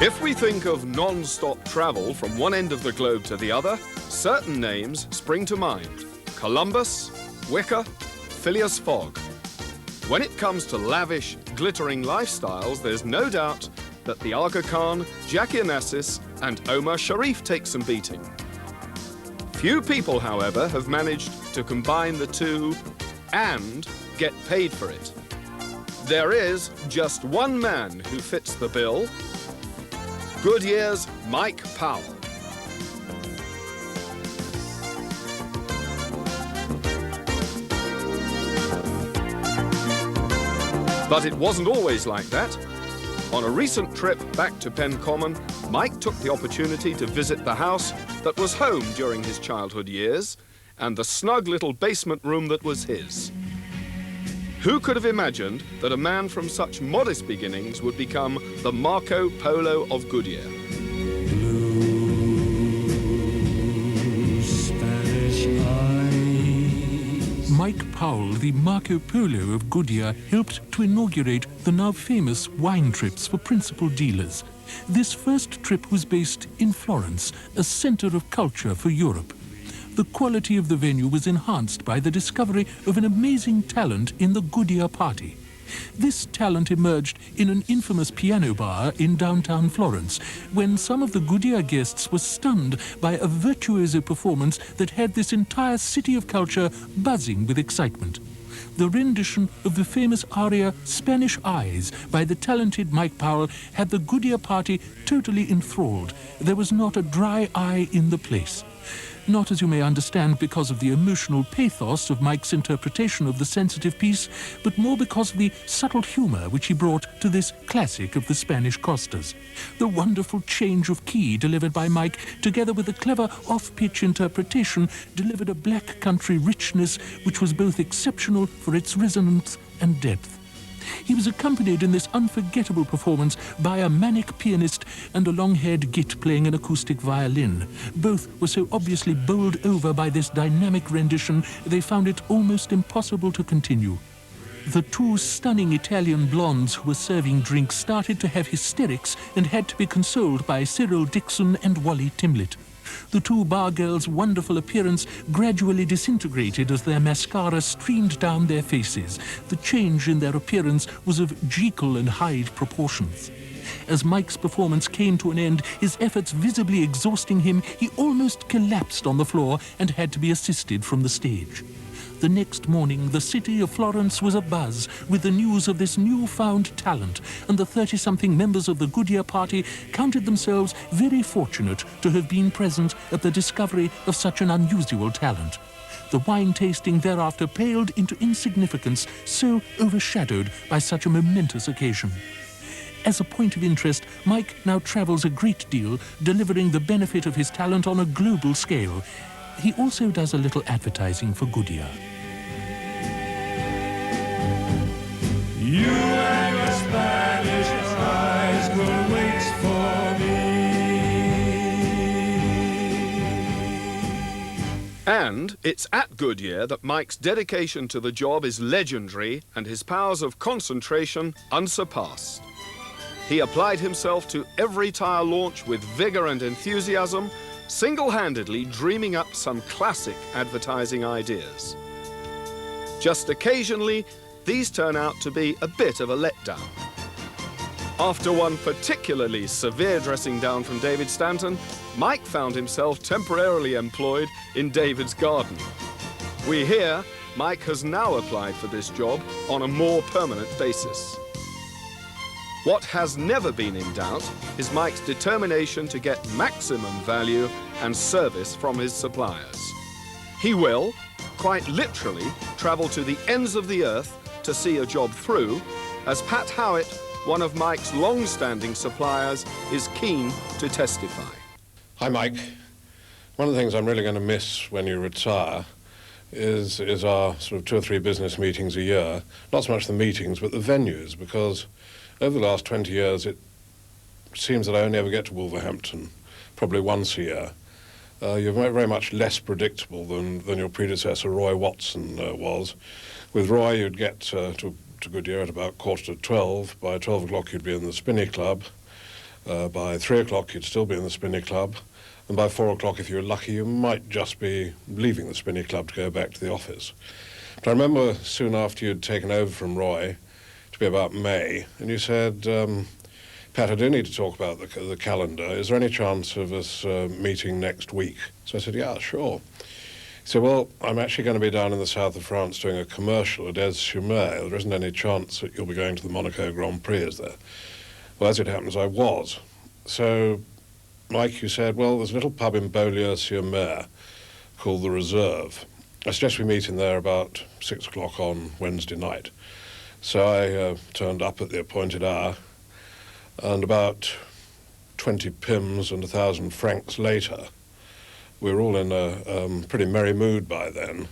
If we think of non-stop travel from one end of the globe to the other, certain names spring to mind. Columbus, Wicker, Phileas Fogg. When it comes to lavish, glittering lifestyles, there's no doubt that the Aga Khan, Jackie Onassis and Omar Sharif take some beating. Few people, however, have managed to combine the two and get paid for it. There is just one man who fits the bill: Goodyear's Mike Powell. But it wasn't always like that. On a recent trip back to Penn Common, Mike took the opportunity to visit the house that was home during his childhood years and the snug little basement room that was his. Who could have imagined that a man from such modest beginnings would become the Marco Polo of Goodyear? Mike Powell, the Marco Polo of Goodyear, helped to inaugurate the now famous wine trips for principal dealers. This first trip was based in Florence, a center of culture for Europe. The quality of the venue was enhanced by the discovery of an amazing talent in the Goodyear party. This talent emerged in an infamous piano bar in downtown Florence, when some of the Goodyear guests were stunned by a virtuoso performance that had this entire city of culture buzzing with excitement. The rendition of the famous aria Spanish Eyes by the talented Mike Powell had the Goodyear party totally enthralled. There was not a dry eye in the place. Not, as you may understand, because of the emotional pathos of Mike's interpretation of the sensitive piece, but more because of the subtle humor which he brought to this classic of the Spanish costas. The wonderful change of key delivered by Mike, together with a clever off-pitch interpretation, delivered a black country richness which was both exceptional for its resonance and depth. He was accompanied in this unforgettable performance by a manic pianist and a long-haired git playing an acoustic violin. Both were so obviously bowled over by this dynamic rendition, they found it almost impossible to continue. The two stunning Italian blondes who were serving drinks started to have hysterics and had to be consoled by Cyril Dixon and Wally Timlett. The two bar girls' wonderful appearance gradually disintegrated as their mascara streamed down their faces. The change in their appearance was of Jekyll and Hyde proportions. As Mike's performance came to an end, his efforts visibly exhausting him, he almost collapsed on the floor and had to be assisted from the stage. The next morning, the city of Florence was abuzz with the news of this newfound talent, and the 30-something members of the Goodyear party counted themselves very fortunate to have been present at the discovery of such an unusual talent. The wine tasting thereafter paled into insignificance, so overshadowed by such a momentous occasion. As a point of interest, Mike now travels a great deal, delivering the benefit of his talent on a global scale. He also does a little advertising for Goodyear. You and your Spanish eyes will wait for me. And it's at Goodyear that Mike's dedication to the job is legendary and his powers of concentration unsurpassed. He applied himself to every tire launch with vigor and enthusiasm, single-handedly dreaming up some classic advertising ideas. Just occasionally, these turn out to be a bit of a letdown. After one particularly severe dressing down from David Stanton, Mike found himself temporarily employed in David's garden. We hear Mike has now applied for this job on a more permanent basis. What has never been in doubt is Mike's determination to get maximum value and service from his suppliers. He will, quite literally, travel to the ends of the earth to see a job through, as Pat Howitt, one of Mike's long-standing suppliers, is keen to testify. Hi, Mike. One of the things I'm really going to miss when you retire is our sort of 2 or 3 business meetings a year. Not so much the meetings, but the venues, because over the last 20 years, it seems that I only ever get to Wolverhampton, probably once a year. You're very much less predictable than your predecessor, Roy Watson, was. With Roy, you'd get to Goodyear at about 11:45. By 12 o'clock, you'd be in the Spinney Club. By 3 o'clock, you'd still be in the Spinney Club, and by 4 o'clock, if you were lucky, you might just be leaving the Spinney Club to go back to the office. But I remember soon after you'd taken over from Roy, to be about May, and you said, Pat, I do need to talk about the calendar. Is there any chance of us meeting next week? So I said, yeah, sure. He said, well, I'm actually going to be down in the south of France doing a commercial at Aix-sur-Mer. There isn't any chance that you'll be going to the Monaco Grand Prix, is there? Well, as it happens, I was. So, Mike, you said, well, there's a little pub in Beaulieu-sur-Mer called The Reserve. I suggest we meet in there about 6 o'clock on Wednesday night. So I turned up at the appointed hour, and about 20 pims and 1,000 francs later, we were all in a pretty merry mood by then. And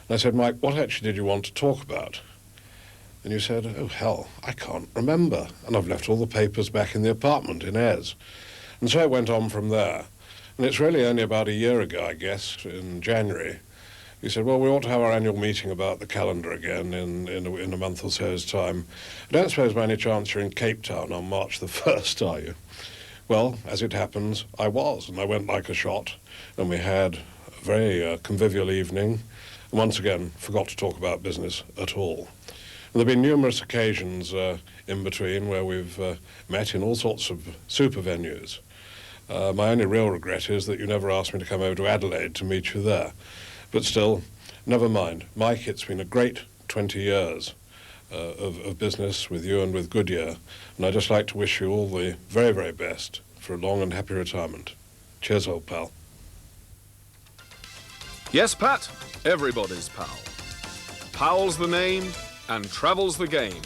I said, Mike, what actually did you want to talk about? And you said, oh, hell, I can't remember. And I've left all the papers back in the apartment in Aix. And so it went on from there. And it's really only about a year ago, I guess, in January, you said, well, we ought to have our annual meeting about the calendar again in a month or so's time. I don't suppose by any chance you're in Cape Town on March the 1st, are you? Well, as it happens, I was, and I went like a shot, and we had a very convivial evening, and once again, forgot to talk about business at all. And there have been numerous occasions in between where we've met in all sorts of super venues. My only real regret is that you never asked me to come over to Adelaide to meet you there. But still, never mind. Mike, it's been a great 20 years of business with you and with Goodyear, and I'd just like to wish you all the very, very best for a long and happy retirement. Cheers, old pal. Yes, Pat, everybody's pal. Powell's the name and Travel's the game.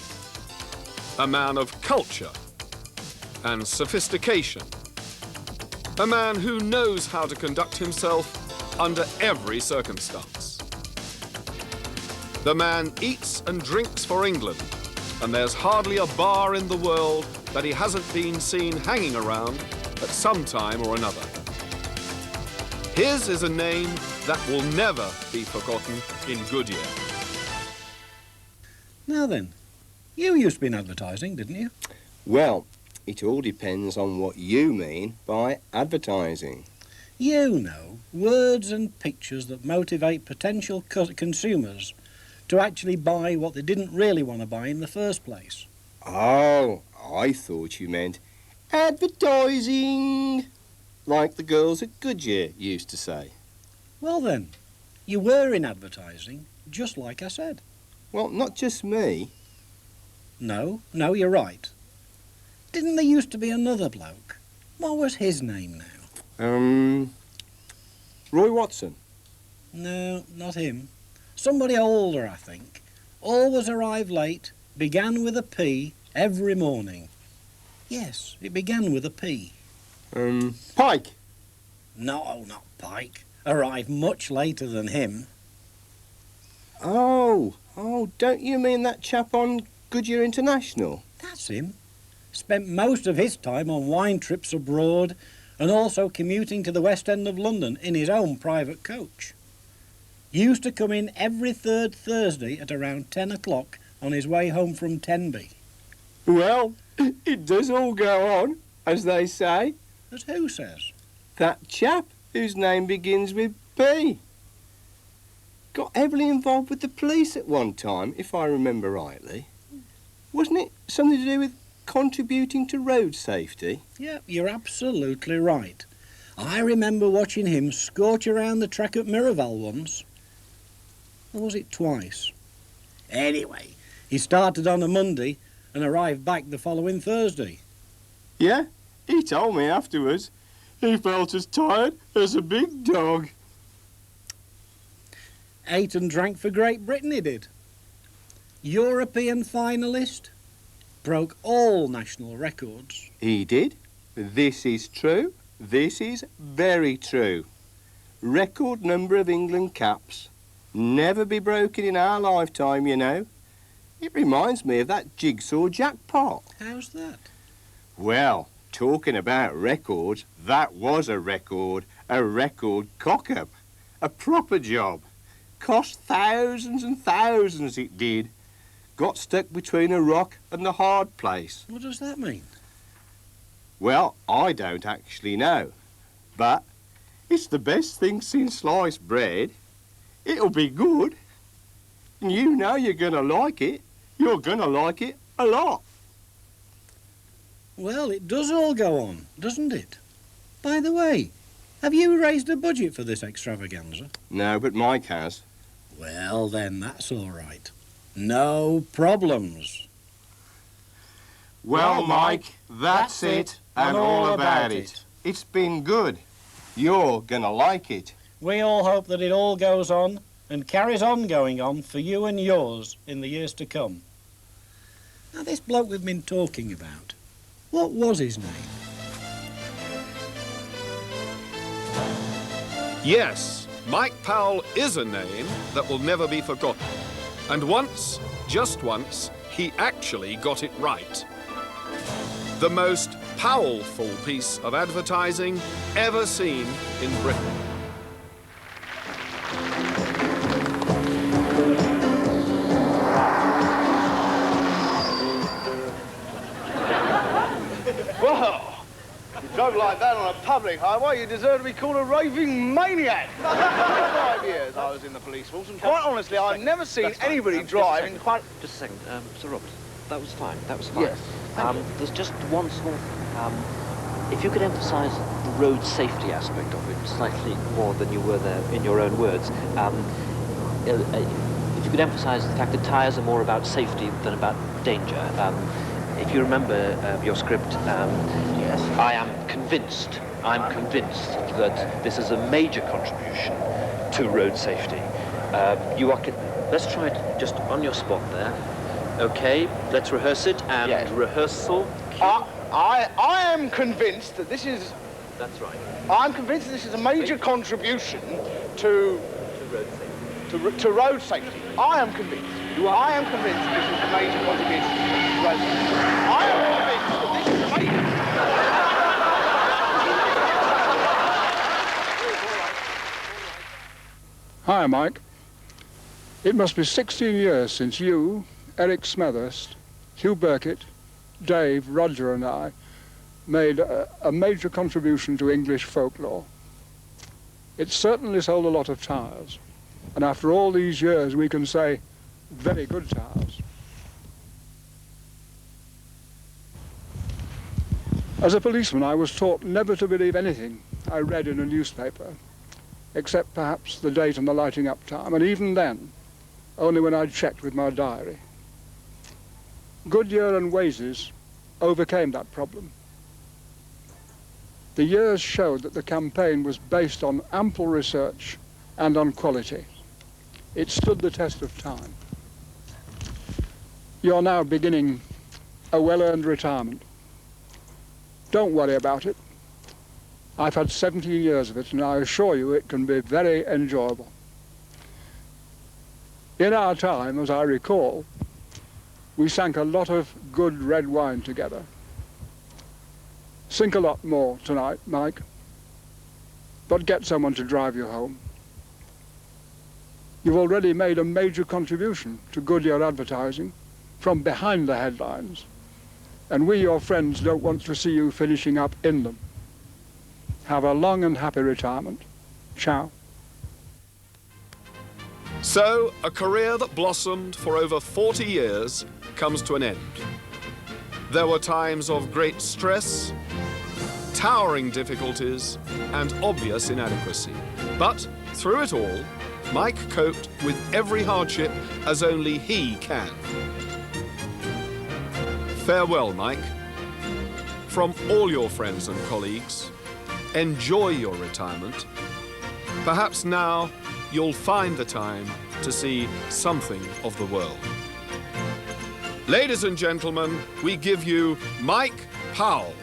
A man of culture and sophistication. A man who knows how to conduct himself under every circumstance. The man eats and drinks for England, and there's hardly a bar in the world that he hasn't been seen hanging around at some time or another. His is a name that will never be forgotten in Goodyear. Now then, you used to be in advertising, didn't you? Well, it all depends on what you mean by advertising. You know, words and pictures that motivate potential consumers to actually buy what they didn't really want to buy in the first place. Oh, I thought you meant advertising, like the girls at Goodyear used to say. Well then, you were in advertising, just like I said. Well, not just me. No, you're right. Didn't there used to be another bloke? What was his name now? Roy Watson. No, not him. Somebody older, I think. Always arrived late, began with a P every morning. Yes, it began with a P. Pike. No, not Pike. Arrived much later than him. Oh, don't you mean that chap on Goodyear International? That's him. Spent most of his time on wine trips abroad and also commuting to the West End of London in his own private coach. Used to come in every third Thursday at around 10 o'clock on his way home from Tenby. Well, it does all go on, as they say. As who says? That chap whose name begins with P. Got heavily involved with the police at one time, if I remember rightly. Wasn't it something to do with contributing to road safety? Yeah, you're absolutely right. I remember watching him scorch around the track at Miraval once. Or was it twice? Anyway, he started on a Monday and arrived back the following Thursday. Yeah, he told me afterwards. He felt as tired as a big dog. Ate and drank for Great Britain, he did. European finalist. Broke all national records. He did. This is true. This is very true. Record number of England caps. Never be broken in our lifetime, you know. It reminds me of that jigsaw jackpot. How's that? Well, talking about records, that was a record cock-up. A proper job. Cost thousands and thousands, it did. Got stuck between a rock and a hard place. What does that mean? Well, I don't actually know. But it's the best thing since sliced bread. It'll be good. And you know you're going to like it. You're going to like it a lot. Well, it does all go on, doesn't it? By the way, have you raised the budget for this extravaganza? No, but Mike has. Well, then that's all right. No problems. Well, Mike, that's it and all about it. It's been good. You're going to like it. We all hope that it all goes on and carries on going on for you and yours in the years to come. Now, this bloke we've been talking about, what was his name? Yes, Mike Powell is a name that will never be forgotten. And once, just once, he actually got it right. The most Powellful piece of advertising ever seen in Britain. Well, you drove like that on a public highway, you deserve to be called a raving maniac. For 5 years I was in the police force, and quite honestly, I've never seen anybody drive in quite... Just a second, Sir Robert, that was fine, that was fine. Yes, thank you. There's just one small... if you could emphasise the road safety aspect of it slightly more than you were there in your own words. If you could emphasise the fact that tyres are more about safety than about danger. If you remember your script, Yes. I am convinced that this is a major contribution to road safety. You are... Let's try it just on your spot there. Okay, let's rehearse it, and Yes. rehearsal. I am convinced that this is... That's right. I'm convinced that this is a major contribution to road safety. I am convinced. I am convinced that this is a major contribution to road safety. I am convinced that this is a major... Hi, Mike. It must be 16 years since you, Eric Smethurst, Hugh Burkitt, Dave, Roger and I made a major contribution to English folklore. It certainly sold a lot of tyres, and after all these years we can say very good tyres. As a policeman I was taught never to believe anything I read in a newspaper, except perhaps the date and the lighting up time, and even then only when I'd checked with my diary. Goodyear and Wazes overcame that problem. The years showed that the campaign was based on ample research and on quality. It stood the test of time. You're now beginning a well-earned retirement. Don't worry about it. I've had 17 years of it, and I assure you it can be very enjoyable. In our time, as I recall, we sank a lot of good red wine together. Sink a lot more tonight, Mike, but get someone to drive you home. You've already made a major contribution to Goodyear advertising from behind the headlines, and we, your friends, don't want to see you finishing up in them. Have a long and happy retirement. Ciao. So, a career that blossomed for over 40 years comes to an end. There were times of great stress, towering difficulties, and obvious inadequacy. But through it all, Mike coped with every hardship as only he can. Farewell, Mike. From all your friends and colleagues, enjoy your retirement. Perhaps now you'll find the time to see something of the world. Ladies and gentlemen, we give you Mike Powell.